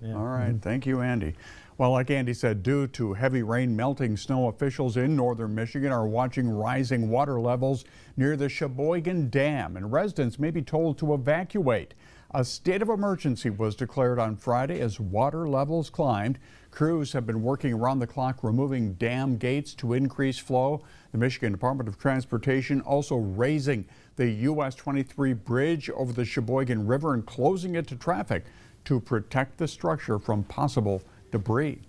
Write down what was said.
it. Yeah. All right, thank you, Andy. Well, like Andy said, due to heavy rain melting snow, officials in northern Michigan are watching rising water levels near the Cheboygan Dam, and residents may be told to evacuate. A state of emergency was declared on Friday as water levels climbed. Crews have been working around the clock removing dam gates to increase flow. The Michigan Department of Transportation also raising the US 23 bridge over the Cheboygan River and closing it to traffic to protect the structure from possible debris.